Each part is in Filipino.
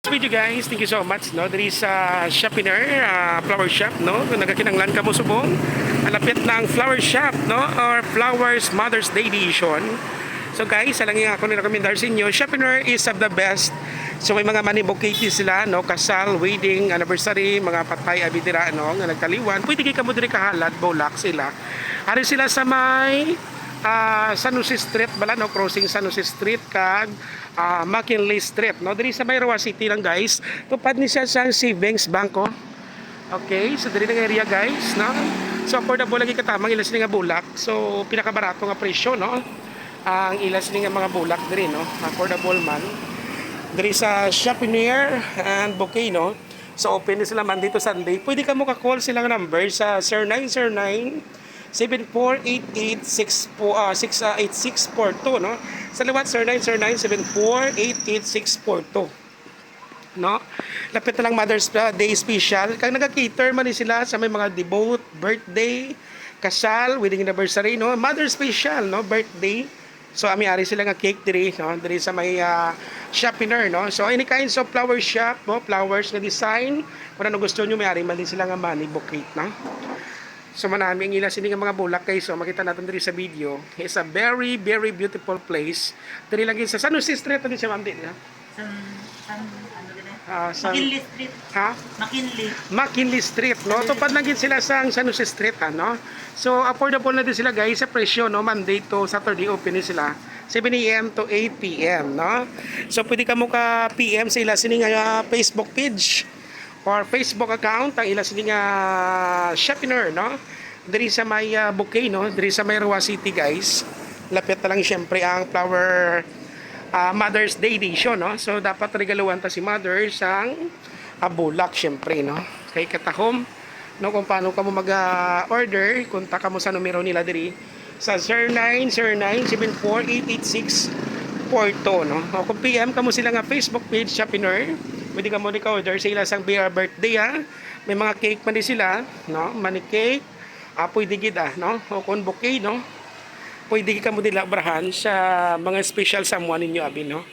Video guys, thank you so much no. There is Shopiner, flower shop no. Kung nagakinanglan ka mo subong, alapit ng flower shop no or Flowers Mother's Day edition. So guys, alang nga ako ni-recommendar sa inyo, Shopiner is of the best. So may mga money bouquet sila no, kasal, wedding, anniversary, mga patay abidira no nga nagkaliwan. Pwede kay kamo diri kahalat, Bulac sila. Ari sila sa may San Jose Street bala no, crossing San Jose Street kag McKinley Street no, diri sa may Roa City lang guys. Tupad ni siya sa savings banko. Okay, so diri ng area guys no. So affordable lagi katamang ilas ni nga bulak. So pinakabarato nga presyo no. Ang ilas ni nga mga bulak diri no, affordable man. Diri sa Shopiner and Bouquet no. So open sila Monday to Sunday. Pwede ka mo ka-call silang number sa 0909 74888642 no. Sa liwat 0909-74888642 no. Lapit na lang Mother's Day special. Kang nag-cater man ni sila sa may mga debut, birthday, kasal, wedding anniversary no. Mother's special no, birthday. So ami-ari sila nga cake diri no, diri sa may Shopiner no. So any kinds of flower shop no, flowers nga design, kung ano gusto niyo may-ari man din sila nga money bouquet no. So manami ang ila sini nga mga bulak kay so makita natin diri sa video. It's a very very beautiful place. Diri lang sa San Jose Street din siya ma'am din ha. McKinley Street. Ha? McKinley Street no. Tupad lang gid sila sa San Jose Street no. So affordable na din sila guys sa presyo no. Monday to Saturday open din sila. 7 AM to 8 PM no. So pwede ka mo ka PM sa ila sini nga Facebook page or Facebook account ang ila sini nga Shopiner no. Diri sa may Bouquet no, diri sa may Roa City guys. Lapit na lang syempre ang flower Mother's Day edition no. So dapat regaluhan ta si Mother sang bulak syempre no. Kay katahom no kung paano ka mo mag-order, kontak ka mo sa numero nila diri sa 0909-74888642 no. O kung PM ka mo sila nga Facebook page Shopiner, pwede ka mo order sa ila sang birthday ha. May mga cake man din sila no, money cake, pwede gid no. O kung bouquet no, pwede ka mo din labrahan sa mga special someone ninyo abi no.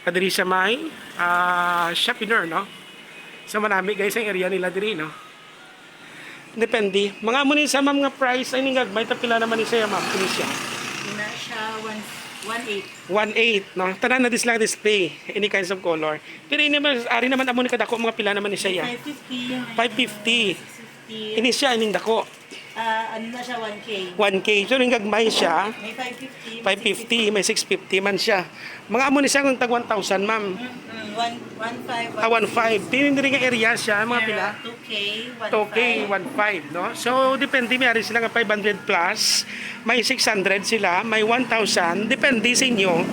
Diri sa may Shopiner no. So manami guys ang area nila diri no. Depende. Mga mo ni sa mga price ay ningag may tapila naman ni siya ma'am kini siya. Na siya 1.8. 1.8 no. Tanan na lang display any kinds of color. Pero ini naman ari naman amo ni kadako mga pila naman ni siya. 550. Ini siya ining dako. Ano na siya 1K. 1K. So ning gagmay siya. May 550. 550, may 650 man siya. Mga amo ni siya kung tag 1,000 ma'am. 1.5. 1.5. Pinindiri nga area siya mga pila. 2K, 1.5. 2K, 1.5 no. So depende may ari sila nga 500 plus, may 600 sila, may 1,000, depende sa inyo.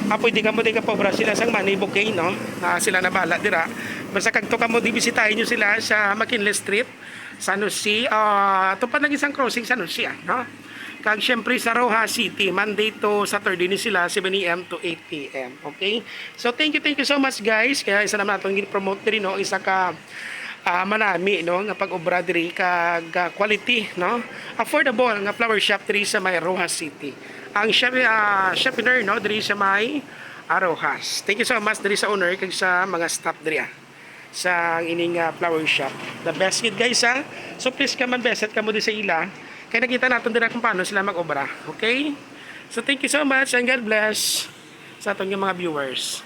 Pwede ka mo din kapobra sila sang money bouquet no. Sila na bala dira. Basta kagto ka mo di bisitahin niyo sila sa McKinley Street, San Jose, tupad ng isang crossing San Jose no. Kag syempre sa Roa City, Monday to Saturday ni sila 7 AM to 8 PM. Okay? So thank you so much guys. Kaya isa naman natong gi-promote diri no, isa ka manami no nga pag-obra diri kag quality no. Affordable nga flower shop diri sa may Roa City. Ang Shopiner no diri sa may Rojas. Thank you so much diri sa owner kag sa mga staff diri sa ining flower shop. The best kid guys ha. So please come and visit kamo di sa ila. Kaya nakita natin din kung paano sila mag-obra. Okay? So thank you so much and God bless sa ating mga viewers.